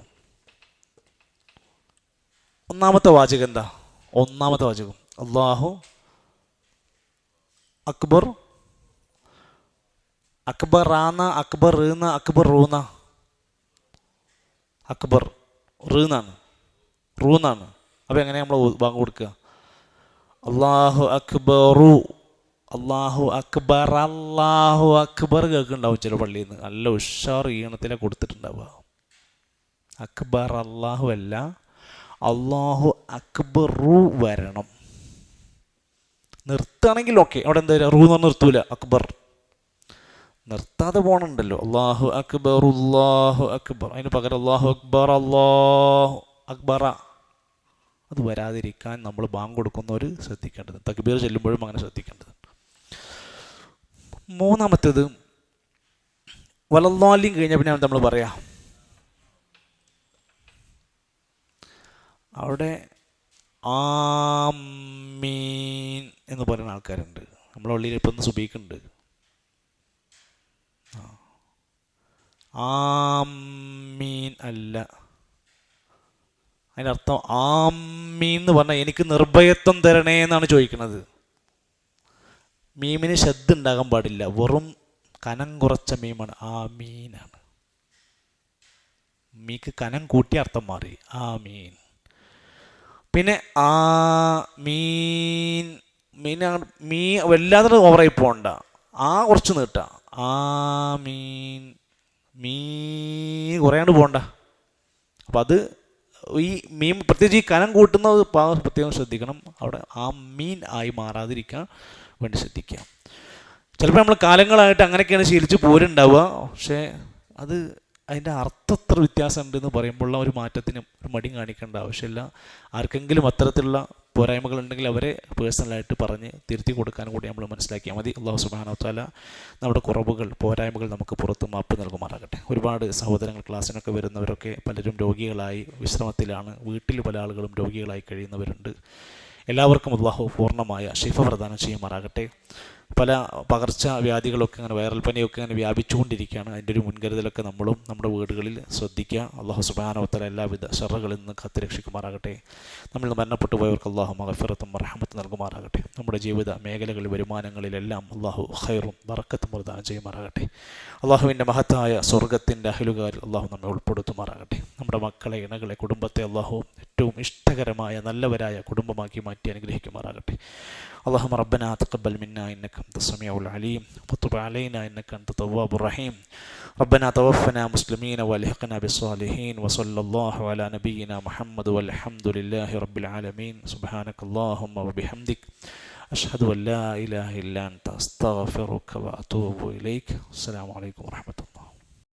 ഒന്നാമത്തെ വാചകം എന്താ? ഒന്നാമത്തെ വാചകം അല്ലാഹു അക്ബർ. അക്ബറാന്ന, അക്ബർ റീന്ന, അക്ബർ റൂന്ന? അക്ബർ റീന്നാണ്, റൂന്നാണ്. അപ്പോൾ എങ്ങനെയാണ് നമ്മൾ ബാങ്ക് കൊടുക്കുക? അല്ലാഹു അക്ബറു, അല്ലാഹു അക്ബർ, അല്ലാഹു അക്ബർ കേൾക്കുന്നുണ്ടാവും ചില പള്ളിയിൽ നിന്ന്. നല്ല ഉഷാർ ഈണത്തിലെ കൊടുത്തിട്ടുണ്ടാവുക. അക്ബർ അല്ലാഹു അല്ല, അല്ലാഹു അക്ബറു വരണം. നിർത്തുകയാണെങ്കിൽ ഓക്കെ, അവിടെ എന്താ റൂ എന്ന് പറഞ്ഞാൽ നിർത്തൂല, അക്ബർ. നിർത്താതെ പോകണുണ്ടല്ലോ, അല്ലാഹു അക്ബർ അല്ലാഹു അക്ബർ, അതിന് പകരം അല്ലാഹു അക്ബർ അല്ലാഹു അക്ബറ. അത് വരാതിരിക്കാൻ നമ്മൾ ബാങ്ക് കൊടുക്കുന്നവർ ശ്രദ്ധിക്കേണ്ടത്, തക്ബീർ ചെല്ലുമ്പോഴും അങ്ങനെ ശ്രദ്ധിക്കേണ്ടത്. മൂന്നാമത്തേത് വലല്ലാലിൻ കഴിഞ്ഞ പിന്നെ നമ്മൾ പറയാം, അവിടെ ആമീൻ എന്ന് പറയുന്ന ആൾക്കാരുണ്ട് നമ്മളെ പള്ളിയിൽ. ഇപ്പം ഒന്ന് സുബീക്കുണ്ട്, ആമീൻ അല്ല. അതിനർത്ഥം ആമീൻ എന്ന് പറഞ്ഞാൽ എനിക്ക് നിർഭയത്വം തരണേ എന്നാണ് ചോദിക്കുന്നത്. മീമിന് ശബ്ദ ഉണ്ടാകാൻ പാടില്ല, വെറും കനം കുറച്ച മീമാണ്, ആമീനാണ്. മീക്ക് കനം കൂട്ടി അർത്ഥം മാറി, ആമീൻ. പിന്നെ ആ മീൻ, മീ വല്ലാതെ ഓവറായി പോകണ്ട, ആ കുറച്ച് നീട്ടാ, ആ മീൻ, മീ കുറയാണ്ട് പോകണ്ട. അപ്പം അത് ഈ മീൻ പ്രത്യേകിച്ച് ഈ കനം കൂട്ടുന്നത് പ്രത്യേകം ശ്രദ്ധിക്കണം. അവിടെ ആ മീൻ ആയി മാറാതിരിക്കാൻ വേണ്ടി ശ്രദ്ധിക്കുക. ചിലപ്പോൾ നമ്മൾ കാലങ്ങളായിട്ട് അങ്ങനെയൊക്കെയാണ് ശീലിച്ച് പോരുണ്ടാവുക. പക്ഷേ അത് അതിൻ്റെ അർത്ഥം എത്ര വ്യത്യാസം ഉണ്ടെന്ന് പറയുമ്പോഴുള്ള ഒരു മാറ്റത്തിന് ഒരു മടിയും കാണിക്കേണ്ട ആവശ്യമില്ല. ആർക്കെങ്കിലും അത്തരത്തിലുള്ള പോരായ്മകളുണ്ടെങ്കിൽ അവരെ പേഴ്സണലായിട്ട് പറഞ്ഞ് തിരുത്തി കൊടുക്കാനും കൂടി നമ്മൾ മനസ്സിലാക്കിയാൽ മതി. അല്ലാഹു സുബ്ഹാനഹു വ തആല നമ്മുടെ കുറവുകൾ, പോരായ്മകൾ നമുക്ക് പുറത്ത് മാപ്പ് നൽകുമാറാകട്ടെ. ഒരുപാട് സഹോദരങ്ങൾ ക്ലാസ്സിനൊക്കെ വരുന്നവരൊക്കെ പലരും രോഗികളായി വിശ്രമത്തിലാണ്. വീട്ടിൽ പല ആളുകളും രോഗികളായി കഴിയുന്നവരുണ്ട്. എല്ലാവർക്കും അല്ലാഹു പൂർണ്ണമായ ശിഫ പ്രദാനം ചെയ്യുമാറാകട്ടെ. പല പകർച്ചവ്യാധികളൊക്കെ അങ്ങനെ, വൈറൽ പനിയൊക്കെ അങ്ങനെ വ്യാപിച്ചുകൊണ്ടിരിക്കുകയാണ്. അതിൻ്റെ ഒരു മുൻകരുതലൊക്കെ നമ്മളും നമ്മുടെ വീടുകളിൽ ശ്രദ്ധിക്കുക. അല്ലാഹു സുബ്ഹാനഹു വ തആല എല്ലാവിധ ശർറുകളിൽ നിന്ന് കാത്തുരക്ഷിക്കുമാറാകട്ടെ. നമ്മൾ മരണപ്പെട്ടു പോയവർക്ക് അല്ലാഹു മഗ്ഫിറത്തും റഹ്മത്തും നൽകുമാറാകട്ടെ. നമ്മുടെ ജീവിത മേഖലകളിൽ, വരുമാനങ്ങളിലെല്ലാം അല്ലാഹു ഖൈറും ബറക്കത്തും പ്രദാനം ചെയ്യുമാറാകട്ടെ. അല്ലാഹുവിൻ്റെ മഹത്തായ സ്വർഗത്തിൻ്റെ അഹ്ലുകാരിൽ അല്ലാഹു നമ്മെ ഉൾപ്പെടുത്തുമാറാകട്ടെ. നമ്മുടെ മക്കളെ, ഇണകളെ, കുടുംബത്തെ അല്ലാഹു ഏറ്റവും ഇഷ്ടകരമായ നല്ലവരായ കുടുംബമാക്കി മാറ്റി അനുഗ്രഹിക്കുമാറാകട്ടെ. اللهم ربنا تقبل منا إنك أنت السميع العليم وتب علينا إنك أنت التواب الرحيم. ربنا توفنا مسلمين والحقنا بالصالحين. وصلى الله على نبينا محمد والحمد لله رب العالمين. سبحانك اللهم وبحمدك أشهد أن لا إله إلا أنت أستغفرك وأتوب إليك. السلام عليكم ورحمة الله.